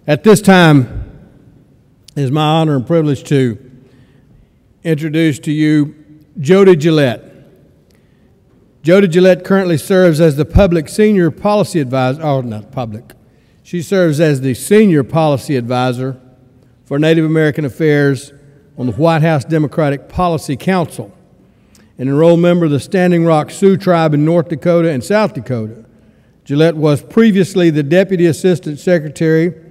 At this time, it is my honor and privilege to introduce to you Jodi Gillette. Jodi Gillette currently serves as the public senior policy advisor, she serves as the senior policy advisor for Native American Affairs on the White House Democratic Policy Council, an enrolled member of the Standing Rock Sioux Tribe in North Dakota and South Dakota. Gillette was previously the Deputy Assistant Secretary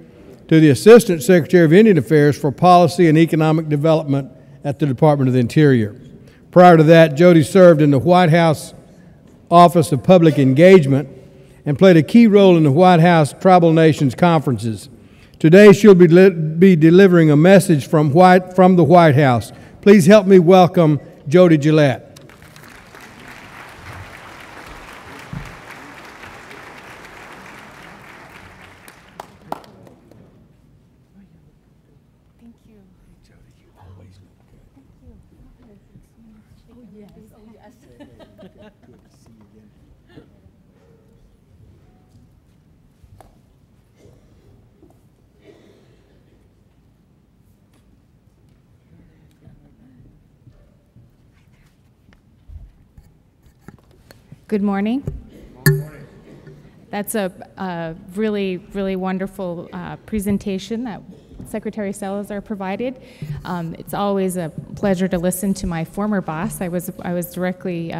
to the Assistant Secretary of Indian Affairs for Policy and Economic Development at the Department of the Interior. Prior to that, Jodi served in the White House Office of Public Engagement and played a key role in the White House Tribal Nations conferences. Today, she'll be delivering a message from the White House. Please help me welcome Jodi Gillette. Good morning. That's a really, really wonderful presentation that Secretary Salazar provided. It's always a pleasure to listen to my former boss. I was directly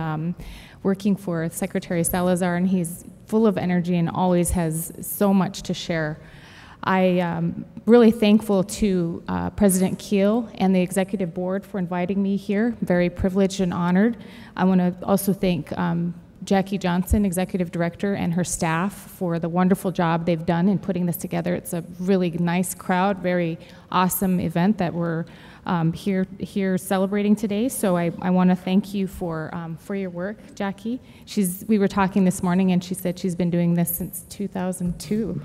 working for Secretary Salazar, and he's full of energy and always has so much to share. I'm really thankful to President Keel and the Executive Board for inviting me here. Very privileged and honored. I want to also thank Jackie Johnson, Executive Director, and her staff for the wonderful job they've done in putting this together. It's a really nice crowd, very awesome event that we're here celebrating today. So I want to thank you for your work, Jackie. We were talking this morning, and she said she's been doing this since 2002.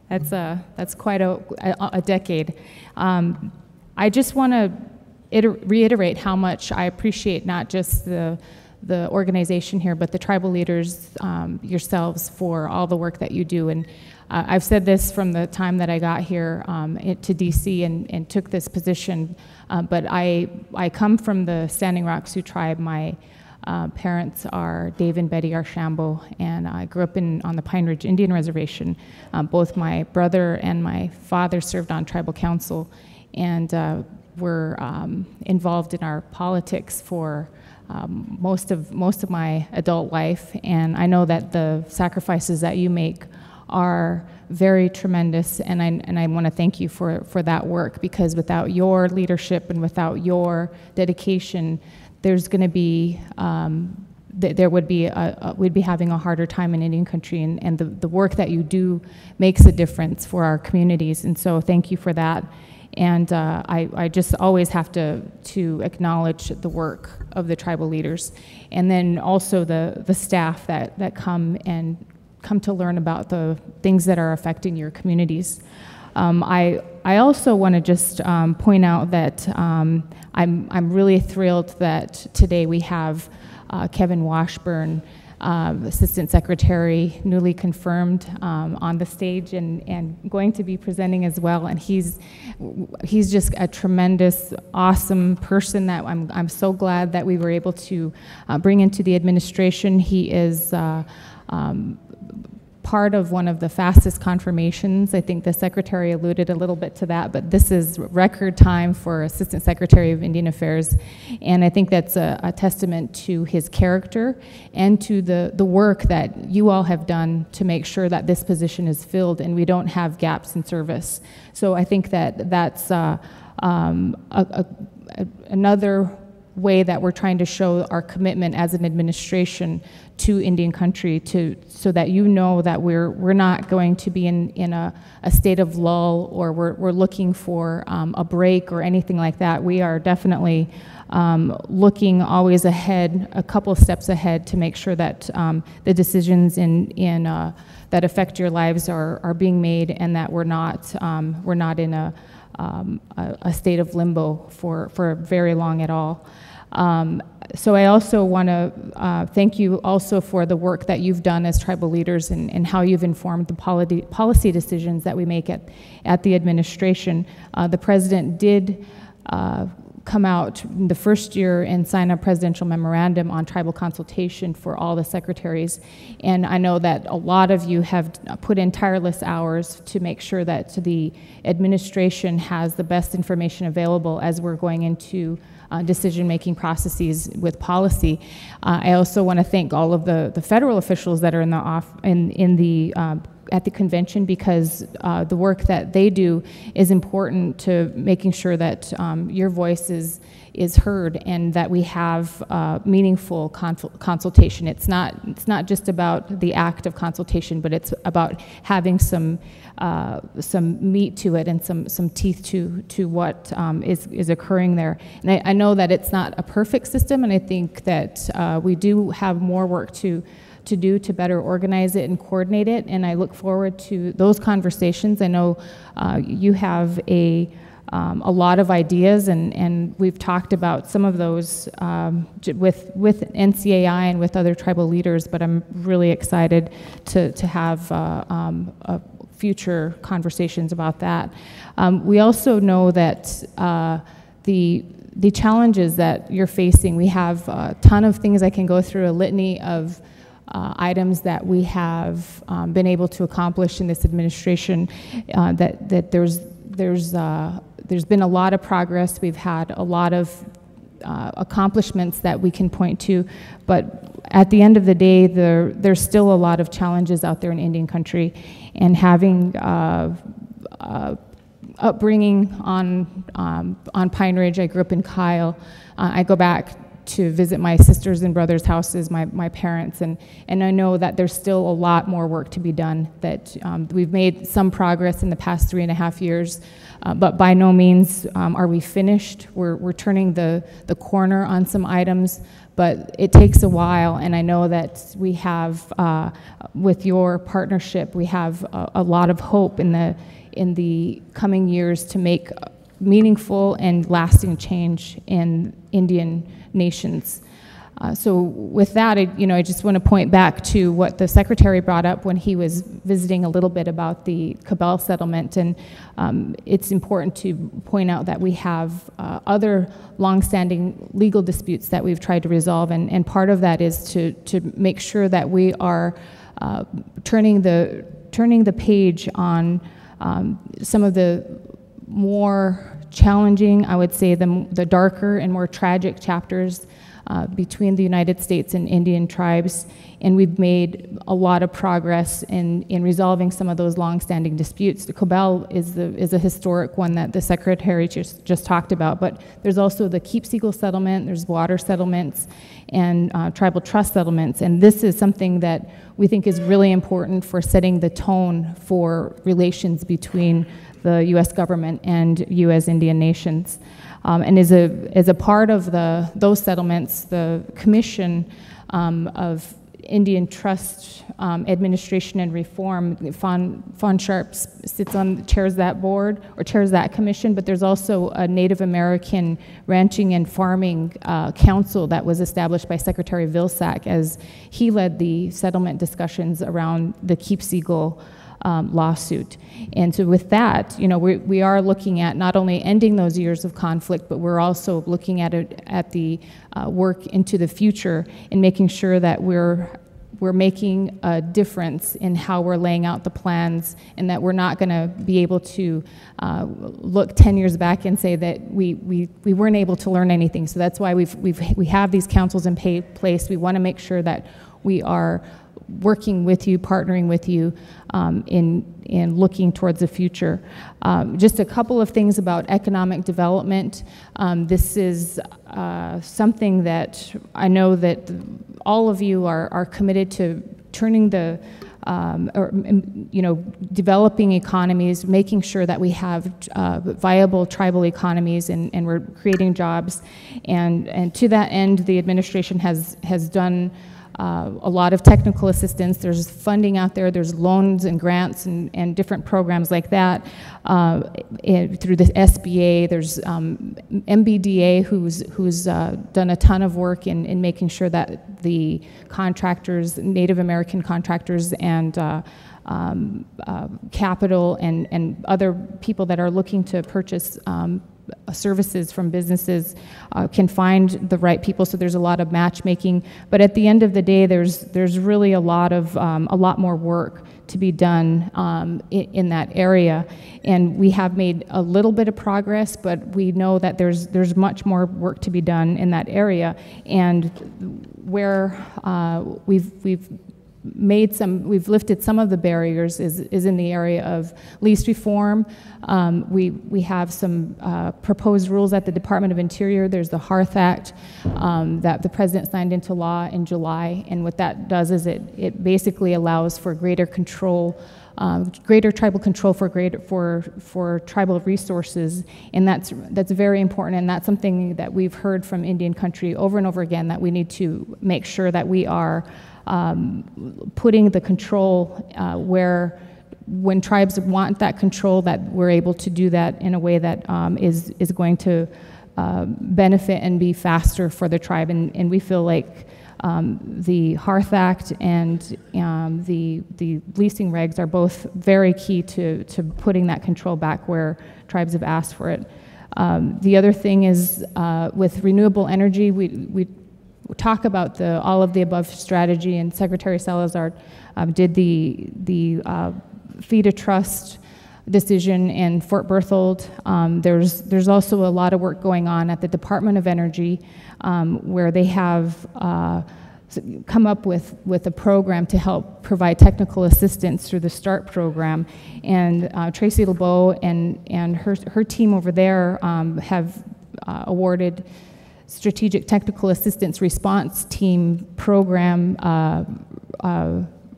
That's quite a decade. I just want to reiterate how much I appreciate not just the organization here, but the tribal leaders yourselves for all the work that you do. And I've said this from the time that I got here to DC and took this position, but I come from the Standing Rock Sioux Tribe. My parents are Dave and Betty Archambault, and I grew up on the Pine Ridge Indian Reservation. Both my brother and my father served on tribal council, and were involved in our politics for most of my adult life, and I know that the sacrifices that you make are very tremendous, and I want to thank you for that work, because without your leadership and without your dedication, there's going to be we'd be having a harder time in Indian country, and the work that you do makes a difference for our communities, and so thank you for that. And I just always have to acknowledge the work of the tribal leaders, and then also the staff that come to learn about the things that are affecting your communities. I also want to just point out that I'm really thrilled that today we have Kevin Washburn, Assistant Secretary, newly confirmed, on the stage and going to be presenting as well. And he's just a tremendous, awesome person that I'm so glad that we were able to bring into the administration. He is part of one of the fastest confirmations. I think the Secretary alluded a little bit to that, but this is record time for Assistant Secretary of Indian Affairs, and I think that's a testament to his character and to the work that you all have done to make sure that this position is filled and we don't have gaps in service. So I think that's another way that we're trying to show our commitment as an administration to Indian country, so that you know that we're not going to be in a state of lull, or we're looking for a break or anything like that. We are definitely looking always ahead, a couple steps ahead, to make sure that the decisions that affect your lives are being made, and that we're not in a state of limbo for very long at all. So I also want to thank you also for the work that you've done as tribal leaders and how you've informed the policy decisions that we make at the administration. The president did come out in the first year and sign a presidential memorandum on tribal consultation for all the secretaries. And I know that a lot of you have put in tireless hours to make sure that the administration has the best information available as we're going into decision-making processes with policy. I also want to thank all of the federal officials that are at the convention, because the work that they do is important to making sure that your voice is heard and that we have meaningful consultation. It's not just about the act of consultation, but it's about having some meat to it and some teeth to what is occurring there. And I know that it's not a perfect system, and I think that we do have more work to do to better organize it and coordinate it, and I look forward to those conversations. I know you have a lot of ideas, and we've talked about some of those with NCAI and with other tribal leaders, but I'm really excited to have future conversations about that. We also know that the challenges that you're facing, we have a ton of things. I can go through a litany of items that we have been able to accomplish in this administration. That there's been a lot of progress. We've had a lot of accomplishments that we can point to, but at the end of the day, there's still a lot of challenges out there in Indian country, and having upbringing on Pine Ridge. I grew up in Kyle. I go back to visit my sisters and brothers' houses, my parents, and I know that there's still a lot more work to be done, that we've made some progress in the past 3.5 years, but by no means are we finished. We're turning the corner on some items, but it takes a while, and I know that we have, with your partnership, we have a lot of hope in the coming years to make meaningful and lasting change in Indian nations. So with that, I just want to point back to what the Secretary brought up when he was visiting a little bit about the Cabell settlement, and it's important to point out that we have other longstanding legal disputes that we've tried to resolve, and part of that is to make sure that we are turning the page on some of the more challenging, I would say, the darker and more tragic chapters between the United States and Indian tribes, and we've made a lot of progress in resolving some of those long-standing disputes. The Cabell is a historic one that the Secretary just talked about, but there's also the Keep Eagle settlement, there's water settlements, and tribal trust settlements, and this is something that we think is really important for setting the tone for relations between the U.S. government and you as Indian nations. And as a part of those settlements, the Commission of Indian Trust Administration and Reform, Fawn Sharp chairs that board, or chairs that commission, but there's also a Native American Ranching and Farming Council that was established by Secretary Vilsack as he led the settlement discussions around the Keep Eagle lawsuit. And so with that, we are looking at not only ending those years of conflict, but we're also looking at the work into the future and making sure that we're making a difference in how we're laying out the plans, and that we're not going to be able to look 10 years back and say that we weren't able to learn anything. So that's why we have these councils in place. We want to make sure that we are working with you, partnering with you in looking towards the future. Just a couple of things about economic development. This is something that I know that all of you are committed to turning developing economies, making sure that we have viable tribal economies, and we're creating jobs. And to that end, the administration has done a lot of technical assistance. There's funding out there. There's loans and grants and different programs like that through the SBA. There's MBDA, who's done a ton of work in making sure that the contractors, Native American contractors, and capital and other people that are looking to purchase services from businesses can find the right people. So there's a lot of matchmaking, but at the end of the day, there's really a lot more work to be done in that area, and we have made a little bit of progress, but we know that there's much more work to be done in that area, and where we've lifted some of the barriers is in the area of lease reform. We have some proposed rules at the Department of Interior. There's the Hearth Act that the President signed into law in July, and what that does is it basically allows for greater control, greater tribal control for tribal resources, and that's very important, and that's something that we've heard from Indian country over and over again, that we need to make sure that we are putting the control where, when tribes want that control, that we're able to do that in a way that is going to benefit and be faster for the tribe. And we feel like the Hearth Act and the leasing regs are both very key to putting that control back where tribes have asked for it. The other thing is with renewable energy, we talk about all of the above strategy, and Secretary Salazar did the Fee to Trust decision in Fort Berthold. There's also a lot of work going on at the Department of Energy, where they have come up with a program to help provide technical assistance through the START program, and Tracy LeBeau and her team over there have awarded Strategic Technical Assistance Response Team program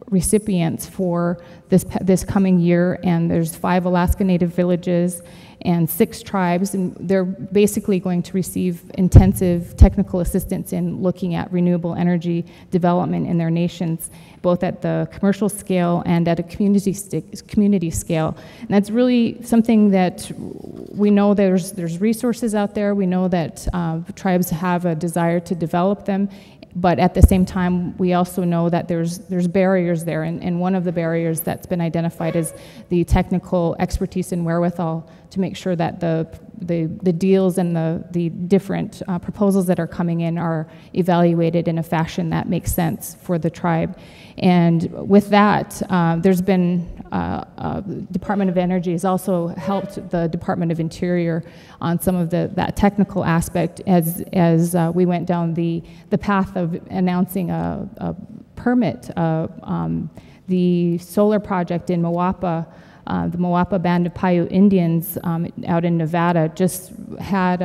recipients for this coming year, and there's 5 Alaska Native villages and 6 tribes, and they're basically going to receive intensive technical assistance in looking at renewable energy development in their nations, both at the commercial scale and at a community scale. And that's really something that we know there's resources out there. We know that tribes have a desire to develop them, but at the same time, we also know that there's barriers there, and one of the barriers that's been identified is the technical expertise and wherewithal to make sure that the deals and the different proposals that are coming in are evaluated in a fashion that makes sense for the tribe. And with that, there's been Department of Energy has also helped the Department of Interior on some of that technical aspect as we went down the path of announcing a permit. The solar project in Moapa, the Moapa Band of Paiute Indians out in Nevada just had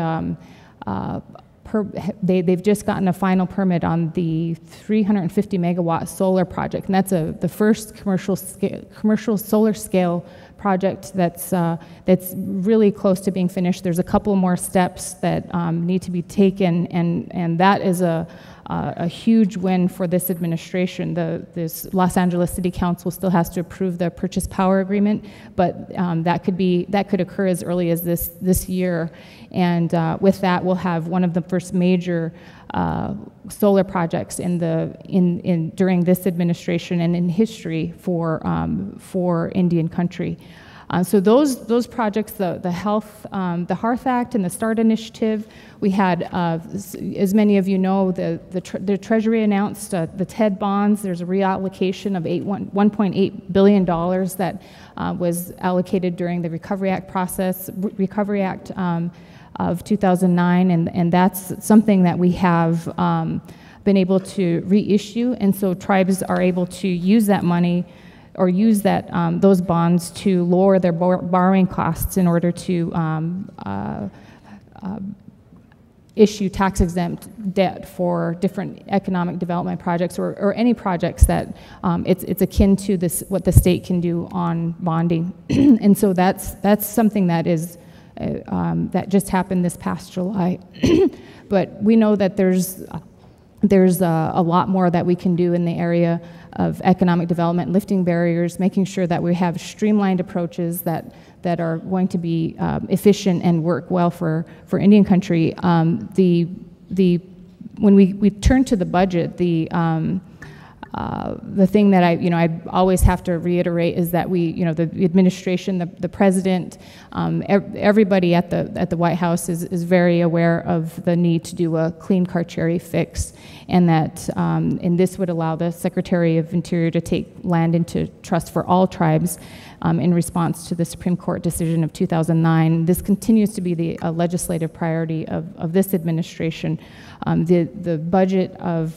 they've just gotten a final permit on the 350 megawatt solar project, and that's the first commercial solar scale project that's really close to being finished. There's a couple more steps that need to be taken, and that is a huge win for this administration. This Los Angeles City Council still has to approve the purchase power agreement, but that could occur as early as this year. And with that, we'll have one of the first major solar projects during this administration and in history for Indian country. So those projects, the Hearth Act and the START initiative, we had, as many of you know, the Treasury announced the TED bonds. There's a reallocation of $1.8 billion that was allocated during the Recovery Act process, Recovery Act of 2009, and that's something that we have been able to reissue, and so tribes are able to use that money or use those bonds to lower their borrowing costs in order to issue tax-exempt debt for different economic development projects or any projects that it's akin to what the state can do on bonding. And so that's something that is that just happened this past July. But we know that there's there's a lot more that we can do in the area of economic development, lifting barriers, making sure that we have streamlined approaches that are going to be efficient and work well for Indian country. When we turn to the budget, the thing that I always have to reiterate is that the administration, the president, everybody at the White House is very aware of the need to do a clean Carcieri fix, and that and this would allow the Secretary of Interior to take land into trust for all tribes in response to the Supreme Court decision of 2009. This continues to be the legislative priority of this administration. The budget of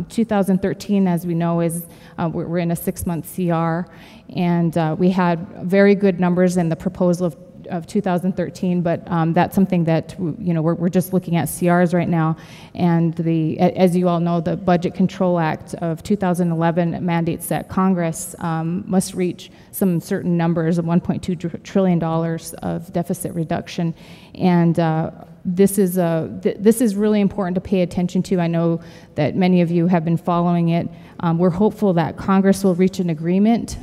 2013, as we know, is we're in a 6-month CR, and we had very good numbers in the proposal of 2013, but that's something that we're just looking at CRs right now. And as you all know, the Budget Control Act of 2011 mandates that Congress must reach some certain numbers of $1.2 trillion of deficit reduction, and this is really important to pay attention to. I know that many of you have been following it. We're hopeful that Congress will reach an agreement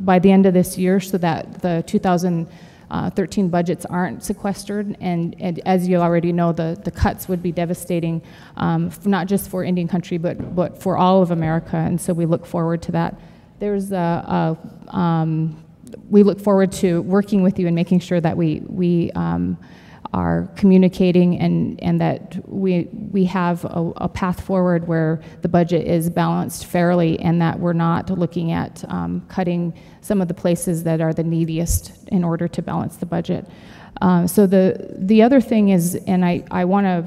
by the end of this year so that the 2013 budgets aren't sequestered, and as you already know, the cuts would be devastating, not just for Indian country, but for all of America, and so we look forward to that. We look forward to working with you and making sure that we are communicating and that we have a path forward where the budget is balanced fairly, and that we're not looking at cutting some of the places that are the neediest in order to balance the budget. So the other thing is, and I want to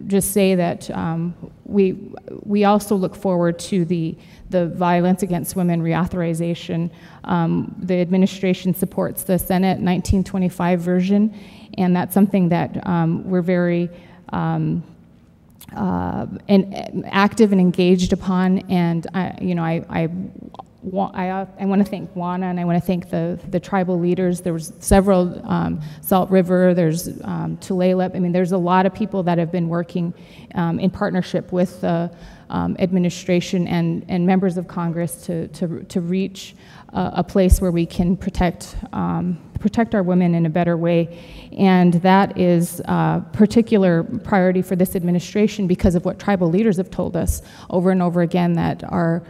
just say that we also look forward to the Violence Against Women reauthorization. The administration supports the Senate 1925 version, and that's something that we're very active and engaged upon. And I want to thank Juana, and I want to thank the tribal leaders. There was several, Salt River, there's Tulalip. I mean, there's a lot of people that have been working in partnership with the administration and members of Congress to reach a place where we can protect our women in a better way. And that is a particular priority for this administration because of what tribal leaders have told us over and over again, that our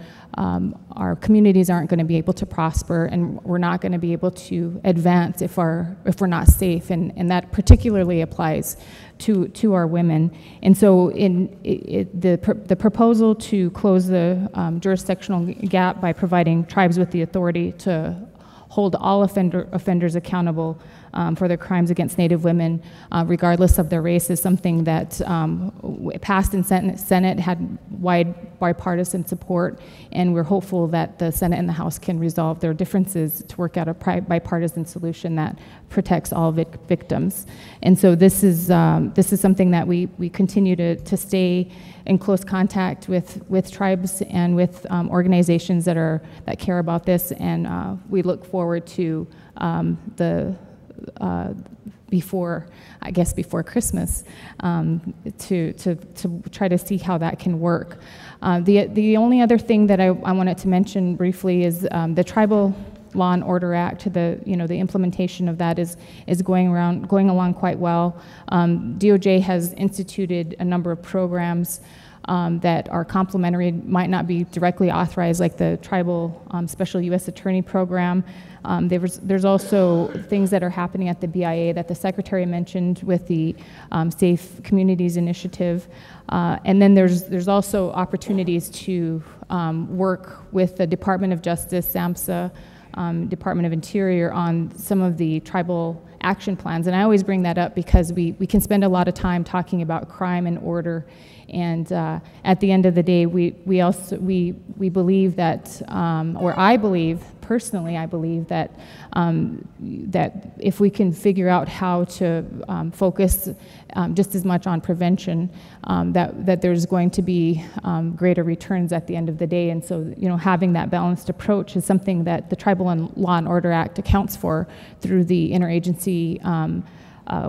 communities aren't going to be able to prosper, and we're not going to be able to advance if we're not safe, and that particularly applies to our women. And so the proposal to close the jurisdictional gap by providing tribes with the authority to hold all offenders accountable for their crimes against Native women, regardless of their race, is something that passed in Senate, had wide bipartisan support, and we're hopeful that the Senate and the House can resolve their differences to work out a bipartisan solution that protects all victims. And so this is something that we continue to stay in close contact with tribes and with organizations that care about this, and we look forward to before Christmas to try to see how that can work. The only other thing that I wanted to mention briefly is the Tribal Law and Order Act. The implementation of that is going along quite well. DOJ has instituted a number of programs that are complementary, might not be directly authorized, like the Tribal Special U.S. Attorney Program. There's also things that are happening at the BIA that the Secretary mentioned with the Safe Communities Initiative. And then there's also opportunities to work with the Department of Justice, SAMHSA, Department of Interior on some of the tribal action plans. And I always bring that up because we can spend a lot of time talking about crime and order, and at the end of the day, we believe that, or I believe personally, that that if we can figure out how to focus just as much on prevention, that there's going to be greater returns at the end of the day. And so, having that balanced approach is something that the Tribal Law and Order Act accounts for through the interagency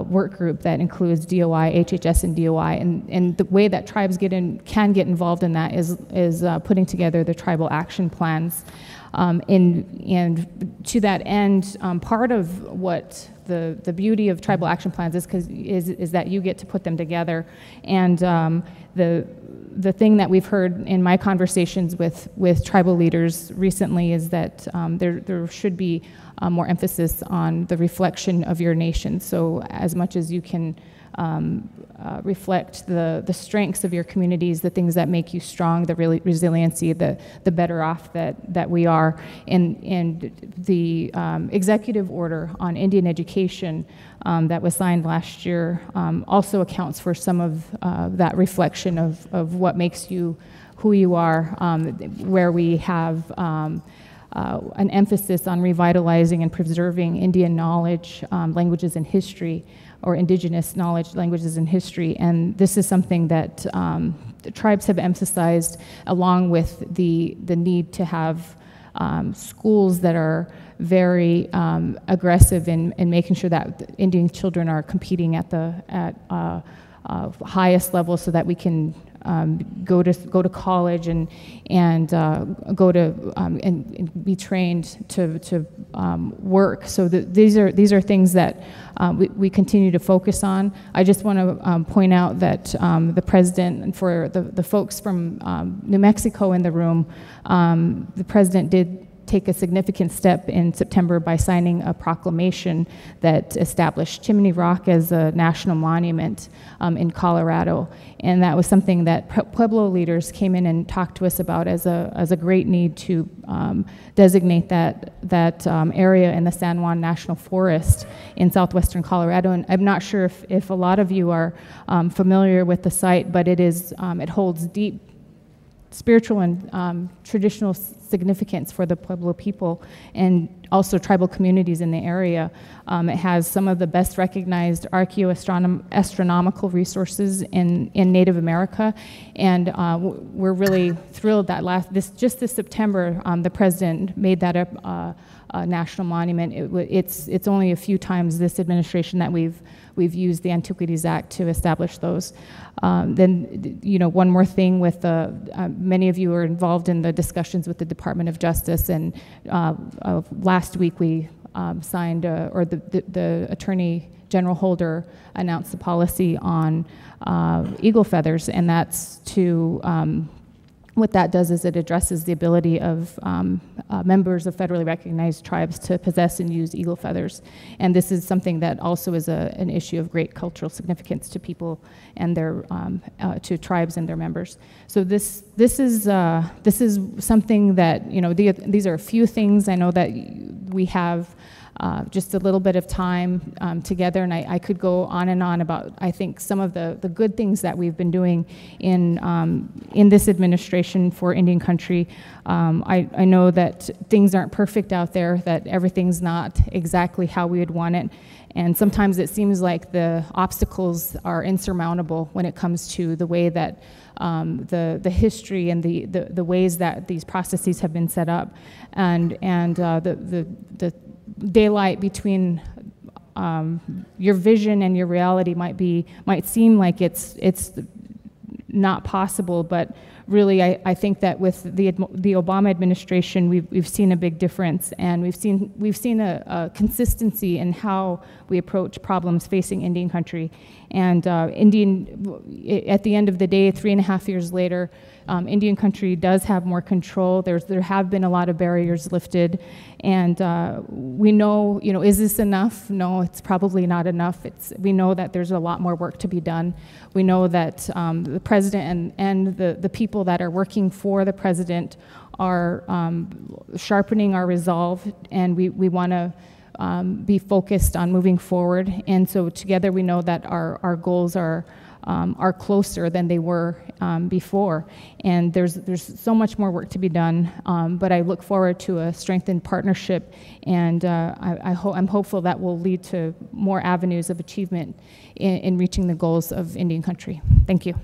work group that includes DOI, HHS, and DOI, and the way that tribes can get involved in that is putting together the tribal action plans. And to that end, part of what the beauty of tribal action plans is that you get to put them together. And the thing that we've heard in my conversations with tribal leaders recently is that there should be more emphasis on the reflection of your nation. So as much as you can reflect the strengths of your communities, the things that make you strong, the resiliency, the better off that we are. And the executive order on Indian education that was signed last year also accounts for some of that reflection of what makes you who you are, where we have an emphasis on revitalizing and preserving Indian knowledge, languages, and history, or indigenous knowledge, languages, and history. And this is something that the tribes have emphasized, along with the need to have schools that are very aggressive in making sure that Indian children are competing at the highest level, so that we can go to college and go to and be trained to work. So these are things that we continue to focus on. I just want to point out that the president, and for the folks from New Mexico in the room, the president did take a significant step in September by signing a proclamation that established Chimney Rock as a national monument in Colorado. And that was something that Pueblo leaders came in and talked to us about as a great need to designate that area in the San Juan National Forest in southwestern Colorado. And I'm not sure if a lot of you are familiar with the site, but it holds deep spiritual and traditional significance for the Pueblo people and also tribal communities in the area. It has some of the best recognized archaeoastronomical resources in Native America, and we're really thrilled that this September, the president made that a national monument. It's only a few times this administration that we've used the Antiquities Act to establish those. Then, one more thing with many of you are involved in the discussions with the Department of Justice, and last week we signed, or the Attorney General Holder announced the policy on eagle feathers, and that's to what that does is it addresses the ability of members of federally recognized tribes to possess and use eagle feathers. And this is something that also is an issue of great cultural significance to people and to tribes and their members. So this is something that, these are a few things. I know that we have just a little bit of time together, and I could go on and on about, I think, some of the good things that we've been doing in this administration for Indian country. I know that things aren't perfect out there, that everything's not exactly how we would want it, and sometimes it seems like the obstacles are insurmountable when it comes to the way that the history and the ways that these processes have been set up, and the daylight between your vision and your reality might seem like it's not possible, but really I think that with the Obama administration we've seen a big difference, and we've seen a consistency in how we approach problems facing Indian country. And at the end of the day, 3.5 years later, Indian country does have more control. There have been a lot of barriers lifted, and we know, is this enough? No, it's probably not enough. We know that there's a lot more work to be done. We know that the president and the people that are working for the president are sharpening our resolve, and we want to be focused on moving forward. And so together we know that our goals are closer than they were before, and there's so much more work to be done, but I look forward to a strengthened partnership, and I'm hopeful that will lead to more avenues of achievement in reaching the goals of Indian country. Thank you.